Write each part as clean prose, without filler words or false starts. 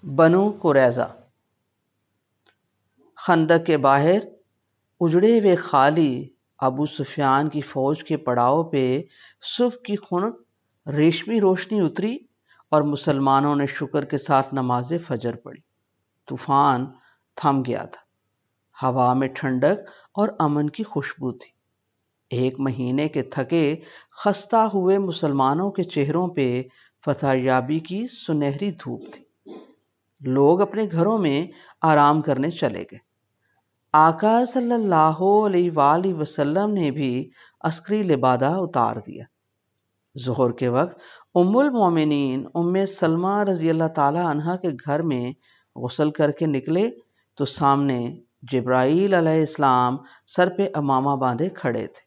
بنو قریظہ۔ خندق کے باہر اجڑے ہوئے خالی ابو سفیان کی فوج کے پڑاؤ پہ صبح کی خنک ریشمی روشنی اتری اور مسلمانوں نے شکر کے ساتھ نماز فجر پڑھی۔ طوفان تھم گیا تھا، ہوا میں ٹھنڈک اور امن کی خوشبو تھی۔ ایک مہینے کے تھکے خستہ ہوئے مسلمانوں کے چہروں پہ فتح یابی کی سنہری دھوپ تھی۔ لوگ اپنے گھروں میں آرام کرنے چلے گئے۔ آقا صلی اللہ علیہ وآلہ وسلم نے بھی عسکری لبادہ اتار دیا۔ ظہر کے وقت ام المومنین ام سلمہ رضی اللہ تعالی عنہا کے گھر میں غسل کر کے نکلے تو سامنے جبرائیل علیہ السلام سر پہ امامہ باندھے کھڑے تھے۔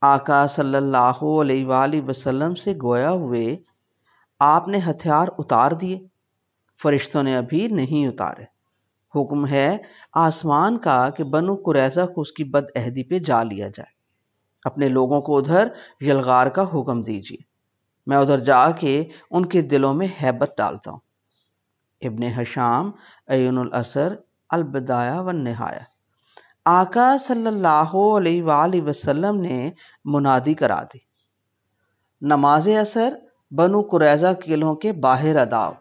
آقا صلی اللہ علیہ وآلہ وسلم سے گویا ہوئے، آپ نے ہتھیار اتار دیے؟ فرشتوں نے ابھی نہیں اتارے۔ حکم ہے آسمان کا کہ بنو قریظہ کو اس کی بد عہدی پہ جا لیا جائے۔ اپنے لوگوں کو ادھر یلغار کا حکم دیجیے، میں ادھر جا کے ان کے دلوں میں ہیبت ڈالتا ہوں۔ ابن ہشام عیون الاثر البدایہ والنہایہ۔ آقا صلی اللہ علیہ وآلہ وسلم نے منادی کرا دی، نماز عصر بنو قریظہ قلعوں کے باہر ادا ہو۔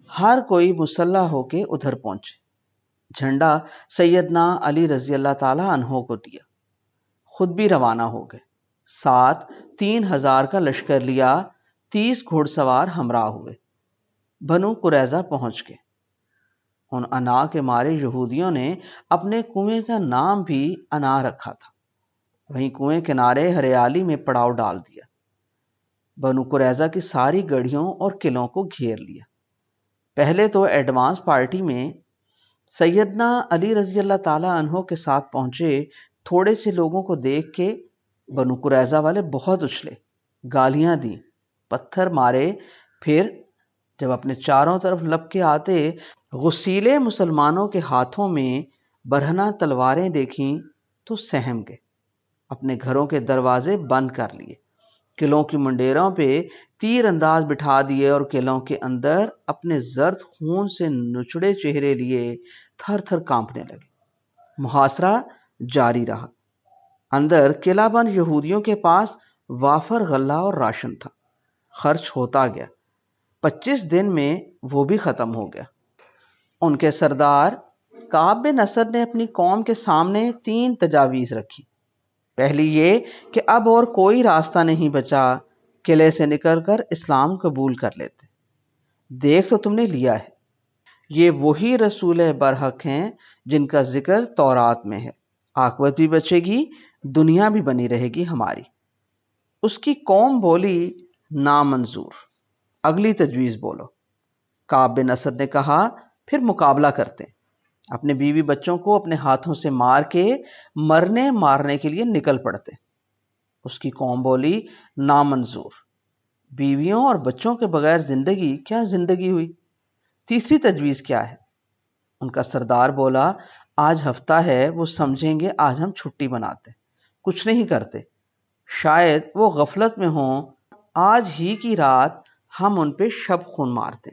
ہر کوئی مسلح ہو کے ادھر پہنچے۔ جھنڈا سیدنا علی رضی اللہ تعالی عنہ کو دیا، خود بھی روانہ ہو گئے۔ ساتھ 3000 کا لشکر لیا، 30 گھوڑ سوار ہمراہ ہوئے۔ بنو قریظہ پہنچ گئے۔ ان انا کے مارے یہودیوں نے اپنے کنویں کا نام بھی انا رکھا تھا۔ وہیں کنویں کنارے ہریالی میں پڑاؤ ڈال دیا۔ بنو قریظہ کی ساری گڑھیوں اور قلعوں کو گھیر لیا۔ پہلے تو ایڈوانس پارٹی میں سیدنا علی رضی اللہ تعالی عنہ کے ساتھ پہنچے تھوڑے سے لوگوں کو دیکھ کے بنو قریظہ والے بہت اچھلے، گالیاں دیں، پتھر مارے۔ پھر جب اپنے چاروں طرف لپ کے آتے غسیلے مسلمانوں کے ہاتھوں میں برہنہ تلواریں دیکھیں تو سہم گئے۔ اپنے گھروں کے دروازے بند کر لیے، قلعوں کی منڈیروں پہ تیر انداز بٹھا دیے اور قلعوں کے اندر اپنے زرد خون سے نچڑے چہرے لیے تھر تھر کانپنے لگے۔ محاصرہ جاری رہا۔ اندر قلعہ بند یہودیوں کے پاس وافر غلہ اور راشن تھا، خرچ ہوتا گیا۔ 25 دن میں وہ بھی ختم ہو گیا۔ ان کے سردار کعب بن اسد نے اپنی قوم کے سامنے 3 تجاویز رکھی۔ پہلی یہ کہ اب اور کوئی راستہ نہیں بچا، قلعے سے نکل کر اسلام قبول کر لیتے۔ دیکھ تو تم نے لیا ہے، یہ وہی رسول برحق ہیں جن کا ذکر تورات میں ہے، عاقبت بھی بچے گی، دنیا بھی بنی رہے گی ہماری۔ اس کی قوم بولی نامنظور، اگلی تجویز بولو۔ کعب بن اسد نے کہا پھر مقابلہ کرتے ہیں، اپنے بیوی بچوں کو اپنے ہاتھوں سے مار کے مرنے مارنے کے لیے نکل پڑتے۔ اس کی قوم بولی نامنظور، بیویوں اور بچوں کے بغیر زندگی کیا زندگی ہوئی؟ تیسری تجویز کیا ہے؟ ان کا سردار بولا آج ہفتہ ہے، وہ سمجھیں گے آج ہم چھٹی مناتے، کچھ نہیں کرتے، شاید وہ غفلت میں ہوں، آج ہی کی رات ہم ان پہ شب خون مارتے،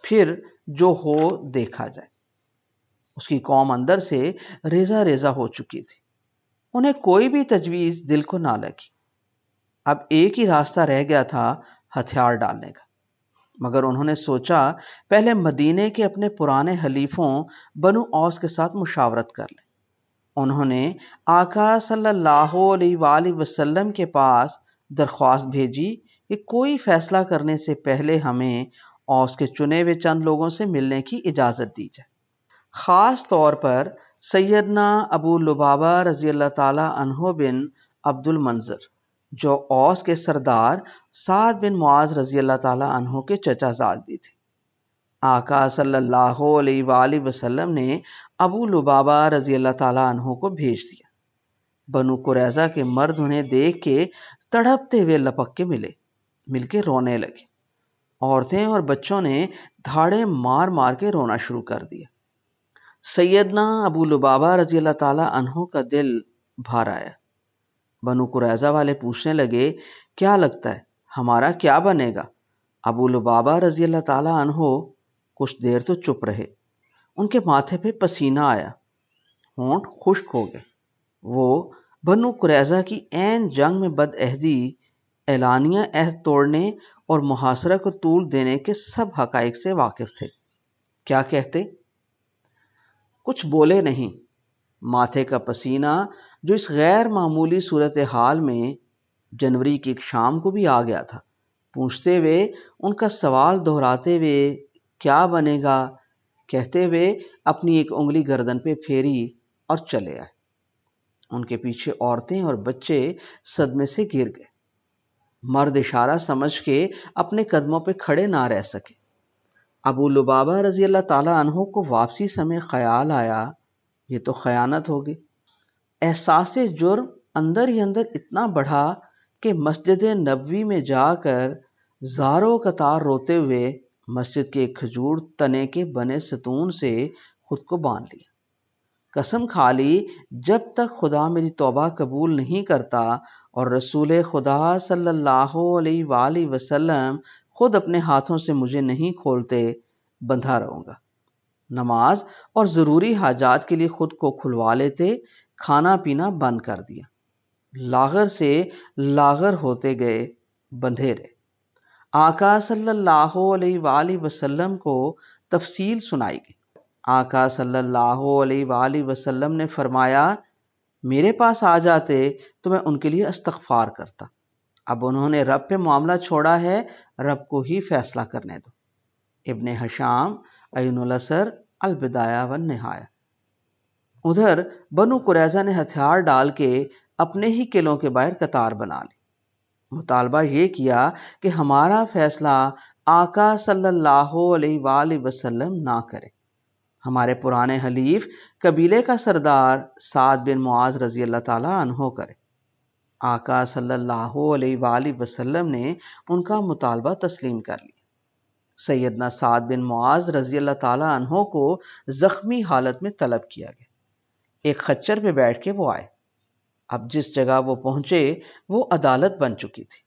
پھر جو ہو دیکھا جائے۔ اس کی قوم اندر سے ریزہ ریزہ ہو چکی تھی، انہیں کوئی بھی تجویز دل کو نہ لگی۔ اب ایک ہی راستہ رہ گیا تھا ہتھیار ڈالنے کا، مگر انہوں نے سوچا پہلے مدینے کے اپنے پرانے حلیفوں بنو اوس کے ساتھ مشاورت کر لیں۔ انہوں نے آقا صلی اللہ علیہ وآلہ وسلم کے پاس درخواست بھیجی کہ کوئی فیصلہ کرنے سے پہلے ہمیں اوس کے چنے ہوئے چند لوگوں سے ملنے کی اجازت دی جائے، خاص طور پر سیدنا ابو لبابہ رضی اللہ تعالی عنہ بن عبد المنذر، جو اوس کے سردار سعد بن معاذ رضی اللہ تعالی عنہ کے چچا زاد بھی تھے۔ آقا صلی اللہ علیہ وآلہ وسلم نے ابو لبابہ رضی اللہ تعالی عنہ کو بھیج دیا۔ بنو قریظہ کے مرد انہیں دیکھ کے تڑپتے ہوئے لپک کے مل کے رونے لگے۔ عورتیں اور بچوں نے دھاڑے مار مار کے رونا شروع کر دیا۔ سیدنا ابو لبابہ رضی اللہ تعالی عنہ کا دل بھر آیا۔ بنو قریظہ والے پوچھنے لگے کیا لگتا ہے ہمارا کیا بنے گا؟ ابو لبابہ رضی اللہ تعالی عنہ کچھ دیر تو چپ رہے، ان کے ماتھے پہ پسینہ آیا، ہونٹ خشک ہو گئے۔ وہ بنو قریظہ کی عین جنگ میں بد عہدی، اعلانیہ عہد توڑنے اور محاصرہ کو طول دینے کے سب حقائق سے واقف تھے۔ کیا کہتے؟ کچھ بولے نہیں۔ ماتھے کا پسینہ جو اس غیر معمولی صورتحال میں جنوری کی ایک شام کو بھی آ گیا تھا، پوچھتے ہوئے، ان کا سوال دہراتے ہوئے، کیا بنے گا کہتے ہوئے اپنی ایک انگلی گردن پہ پھیری اور چلے آئے۔ ان کے پیچھے عورتیں اور بچے صدمے سے گر گئے۔ مرد اشارہ سمجھ کے اپنے قدموں پہ کھڑے نہ رہ سکے۔ ابو لبابہ رضی اللہ تعالیٰ عنہ کو واپسی سمے خیال آیا، یہ تو خیانت ہوگی۔ احساس جرم اندر ہی اندر اتنا بڑھا کہ مسجد نبوی میں جا کر زاروں قطار روتے ہوئے مسجد کے ایک کھجور تنے کے بنے ستون سے خود کو باندھ لیا۔ قسم کھا لی، جب تک خدا میری توبہ قبول نہیں کرتا اور رسول خدا صلی اللہ علیہ وآلہ وسلم خود اپنے ہاتھوں سے مجھے نہیں کھولتے، بندھا رہوں گا۔ نماز اور ضروری حاجات کے لیے خود کو کھلوا لیتے، کھانا پینا بند کر دیا۔ لاغر سے لاغر ہوتے گئے، بندھے رہے۔ آقا صلی اللہ علیہ وآلہ وسلم کو تفصیل سنائی گئی۔ آقا صلی اللہ علیہ وآلہ وسلم نے فرمایا، میرے پاس آ جاتے تو میں ان کے لیے استغفار کرتا۔ اب انہوں نے رب پہ معاملہ چھوڑا ہے، رب کو ہی فیصلہ کرنے دو۔ ابن ہشام، عین الاسر، البدایہ والنہایہ۔ ادھر بنو قریظہ نے ہتھیار ڈال کے اپنے ہی قلعوں کے باہر قطار بنا لی۔ مطالبہ یہ کیا کہ ہمارا فیصلہ آقا صلی اللہ علیہ وآلہ وسلم نہ کرے، ہمارے پرانے حلیف قبیلے کا سردار سعد بن معاذ رضی اللہ تعالیٰ عنہ کرے۔ آقا صلی اللہ علیہ وآلہ وسلم نے ان کا مطالبہ تسلیم کر لیا۔ سیدنا سعد بن معاذ رضی اللہ تعالیٰ عنہ کو زخمی حالت میں طلب کیا گیا۔ ایک خچر پہ بیٹھ کے وہ آئے۔ اب جس جگہ وہ پہنچے وہ عدالت بن چکی تھی۔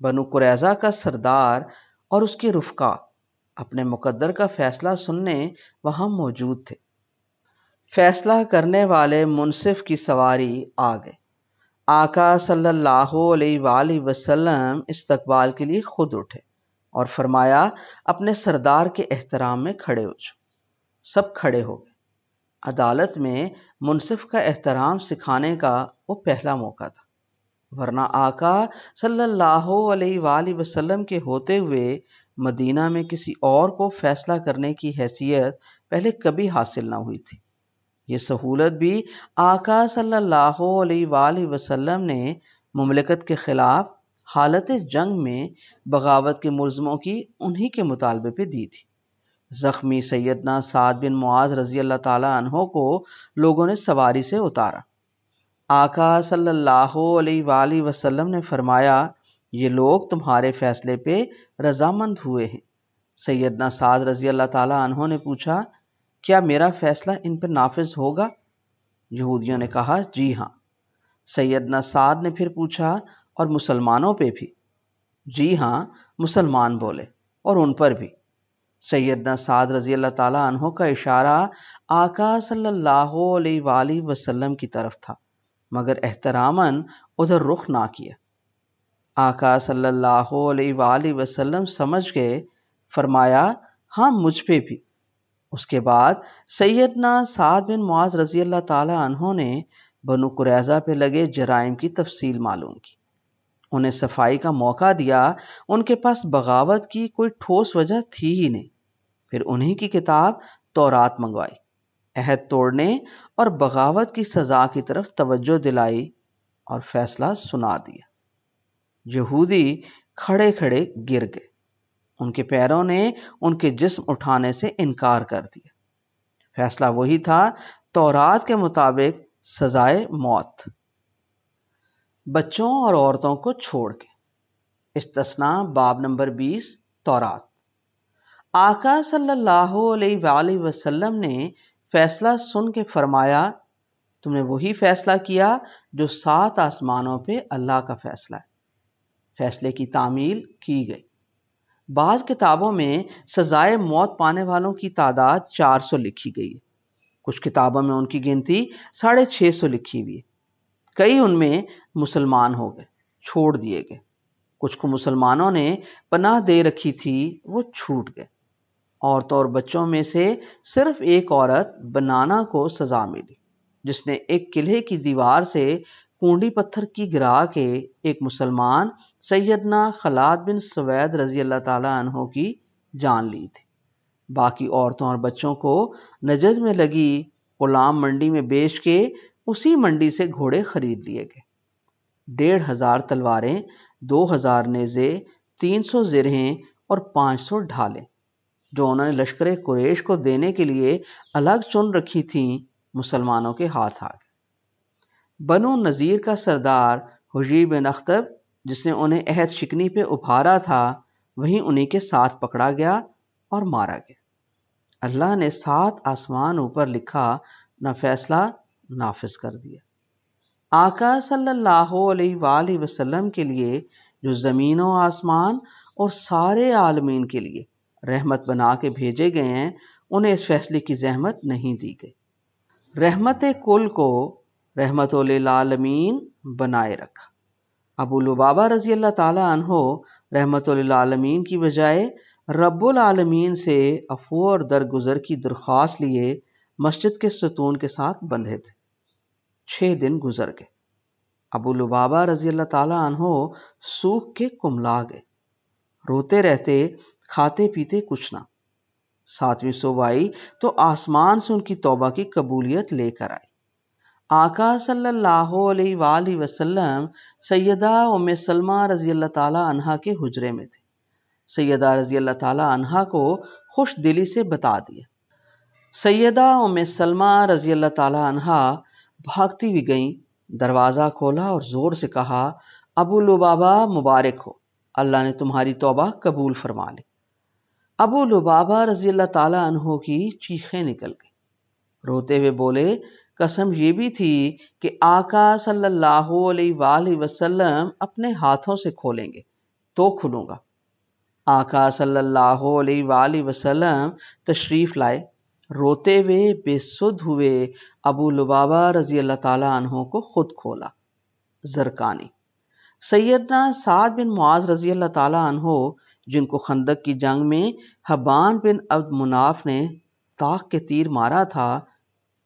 بنو قریظہ کا سردار اور اس کے رفقا اپنے مقدر کا فیصلہ سننے وہاں موجود تھے۔ فیصلہ کرنے والے منصف کی سواری آ گئے۔ آقا صلی اللہ علیہ وآلہ وسلم استقبال کے لیے خود اٹھے اور فرمایا، اپنے سردار کے احترام میں کھڑے ہو جاؤ۔ سب کھڑے ہو گئے۔ عدالت میں منصف کا احترام سکھانے کا وہ پہلا موقع تھا، ورنہ آقا صلی اللہ علیہ وآلہ وسلم کے ہوتے ہوئے مدینہ میں کسی اور کو فیصلہ کرنے کی حیثیت پہلے کبھی حاصل نہ ہوئی تھی۔ یہ سہولت بھی آقا صلی اللہ علیہ وآلہ وسلم نے مملکت کے خلاف حالت جنگ میں بغاوت کے ملزموں کی انہی کے مطالبے پہ دی تھی۔ زخمی سیدنا سعد بن معاذ رضی اللہ تعالیٰ عنہ کو لوگوں نے سواری سے اتارا۔ آقا صلی اللہ علیہ وآلہ وسلم نے فرمایا، یہ لوگ تمہارے فیصلے پہ رضامند ہوئے ہیں۔ سیدنا سعد رضی اللہ تعالیٰ عنہ نے پوچھا، کیا میرا فیصلہ ان پر نافذ ہوگا؟ یہودیوں نے کہا، جی ہاں۔ سیدنا سعد نے پھر پوچھا، اور مسلمانوں پہ بھی؟ جی ہاں، مسلمان بولے، اور ان پر بھی۔ سیدنا سعد رضی اللہ تعالیٰ عنہ کا اشارہ آقا صلی اللہ علیہ وآلہ وسلم کی طرف تھا، مگر احتراماً ادھر رخ نہ کیا۔ آقا صلی اللہ علیہ وآلہ وسلم سمجھ گئے، فرمایا، ہاں مجھ پہ بھی۔ اس کے بعد سیدنا سعد بن معاذ رضی اللہ تعالیٰ عنہ نے بنو قریظہ پہ لگے جرائم کی تفصیل معلوم کی، انہیں صفائی کا موقع دیا۔ ان کے پاس بغاوت کی کوئی ٹھوس وجہ تھی ہی نہیں۔ پھر انہی کی کتاب تورات منگوائی، عہد توڑنے اور بغاوت کی سزا کی طرف توجہ دلائی اور فیصلہ سنا دیا۔ یہودی کھڑے کھڑے گر گئے۔ ان کے پیروں نے ان کے جسم اٹھانے سے انکار کر دیا۔ فیصلہ وہی تھا، تورات کے مطابق سزائے موت، بچوں اور عورتوں کو چھوڑ کے۔ استثناء باب نمبر 20 تورات۔ آقا صلی اللہ علیہ وآلہ وسلم نے فیصلہ سن کے فرمایا، تم نے وہی فیصلہ کیا جو 7 آسمانوں پہ اللہ کا فیصلہ ہے۔ فیصلے کی تعمیل کی گئی۔ بعض کتابوں میں سزائے موت پانے والوں کی تعداد 400 لکھی گئی ہے، کچھ کتابوں میں ان کی گنتی 650 لکھی ہوئی ہے۔ کئی ان میں مسلمان ہو گئے، چھوڑ دیے گئے، کچھ کو مسلمانوں نے پناہ دے رکھی تھی وہ چھوٹ گئے۔ عورتوں اور بچوں میں سے صرف ایک عورت بنانا کو سزا ملی، جس نے ایک قلعے کی دیوار سے کنڈی پتھر کی گرا کے ایک مسلمان سیدنا خلاد بن سوید رضی اللہ تعالیٰ عنہ کی جان لی تھی۔ باقی عورتوں اور بچوں کو نجد میں لگی غلام منڈی میں بیچ کے اسی منڈی سے گھوڑے خرید لیے گئے۔ 1500 تلواریں، 2000 نیزے، 300 زرہیں اور 500 ڈھالیں جو انہوں نے لشکر قریش کو دینے کے لیے الگ چن رکھی تھیں، مسلمانوں کے ہاتھ آ گئے۔ بنو نذیر کا سردار حجی بن اخطب، جس نے انہیں عہد شکنی پہ ابھارا تھا، وہیں انہی کے ساتھ پکڑا گیا اور مارا گیا۔ اللہ نے 7 آسمان اوپر لکھا نہ فیصلہ نافذ کر دیا۔ آقا صلی اللہ علیہ وآلہ وسلم کے لیے جو زمین و آسمان اور سارے عالمین کے لیے رحمت بنا کے بھیجے گئے ہیں، انہیں اس فیصلے کی زحمت نہیں دی گئی۔ رحمت کل کو رحمت للعالمین بنائے رکھا۔ ابو لبابہ رضی اللہ تعالیٰ عنہ رحمت للعالمین کی بجائے رب العالمین سے عفو اور درگزر کی درخواست لیے مسجد کے ستون کے ساتھ بندھے تھے۔ 6 دن گزر گئے۔ ابو لبابہ رضی اللہ تعالیٰ عنہ سوکھ کے کملا گئے، روتے رہتے، کھاتے پیتے کچھ نہ۔ 7ویں صبح آئی تو آسمان سے ان کی توبہ کی قبولیت لے کر آئی۔ آقا صلی اللہ علیہ وآلہ وسلم سیدہ ام سلمہ رضی اللہ تعالیٰ عنہا کے حجرے میں تھے۔ سیدہ رضی اللہ تعالیٰ عنہا کو خوش دلی سے بتا دیا۔ سیدہ ام سلمہ رضی اللہ تعالیٰ عنہا بھاگتی ہوئی گئیں، دروازہ کھولا اور زور سے کہا، ابو لبابہ مبارک ہو، اللہ نے تمہاری توبہ قبول فرما لی۔ ابو لبابہ رضی اللہ تعالیٰ عنہ کی چیخیں نکل گئی، روتے ہوئے بولے، قسم یہ بھی تھی کہ آقا صلی اللہ علیہ وآلہ وسلم اپنے ہاتھوں سے کھولیں گے تو کھلوں گا۔ آقا صلی اللہ علیہ وآلہ وسلم تشریف لائے، روتے ہوئے بے سدھ ہوئے ابو لبابہ رضی اللہ تعالیٰ عنہ کو خود کھولا۔ زرقانی سیدنا سعد بن معاذ رضی اللہ تعالیٰ عنہ، جن کو خندق کی جنگ میں حبان بن عبد مناف نے طاق کے تیر مارا تھا،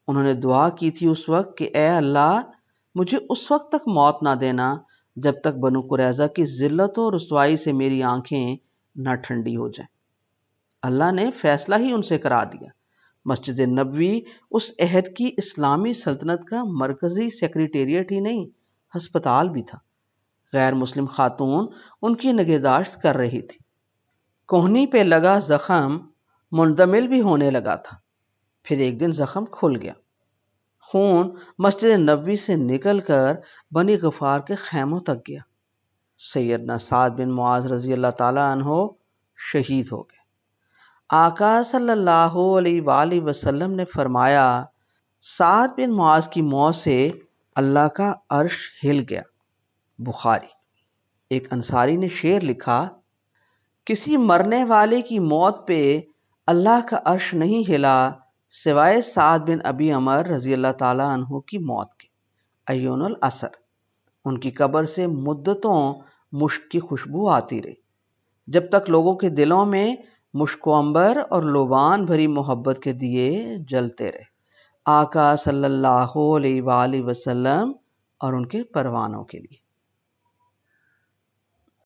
انہوں نے دعا کی تھی اس وقت کہ اے اللہ، مجھے اس وقت تک موت نہ دینا جب تک بنو قریظہ کی ذلت و رسوائی سے میری آنکھیں نہ ٹھنڈی ہو جائیں۔ اللہ نے فیصلہ ہی ان سے کرا دیا۔ مسجد نبوی اس عہد کی اسلامی سلطنت کا مرکزی سیکریٹریٹ ہی نہیں، ہسپتال بھی تھا۔ غیر مسلم خاتون ان کی نگہداشت کر رہی تھی۔ کوہنی پہ لگا زخم مندمل بھی ہونے لگا تھا، پھر ایک دن زخم کھل گیا۔ خون مسجد نبوی سے نکل کر بنی غفار کے خیموں تک گیا۔ سیدنا سعد بن معاذ رضی اللہ تعالیٰ عنہ شہید ہو گئے۔ آقا صلی اللہ علیہ وآلہ وسلم نے فرمایا، سعد بن معاذ کی موت سے اللہ کا عرش ہل گیا۔ بخاری۔ ایک انصاری نے شعر لکھا، کسی مرنے والے کی موت پہ اللہ کا عرش نہیں ہلا سوائے سعد بن ابی عمر رضی اللہ تعالیٰ عنہ کی موت کے۔ ایون العصر۔ ان کی قبر سے مدتوں مشک کی خوشبو آتی رہی، جب تک لوگوں کے دلوں میں مشک و عنبر اور لوبان بھری محبت کے دیے جلتے رہے، آقا صلی اللہ علیہ وآلہ وسلم اور ان کے پروانوں کے لیے۔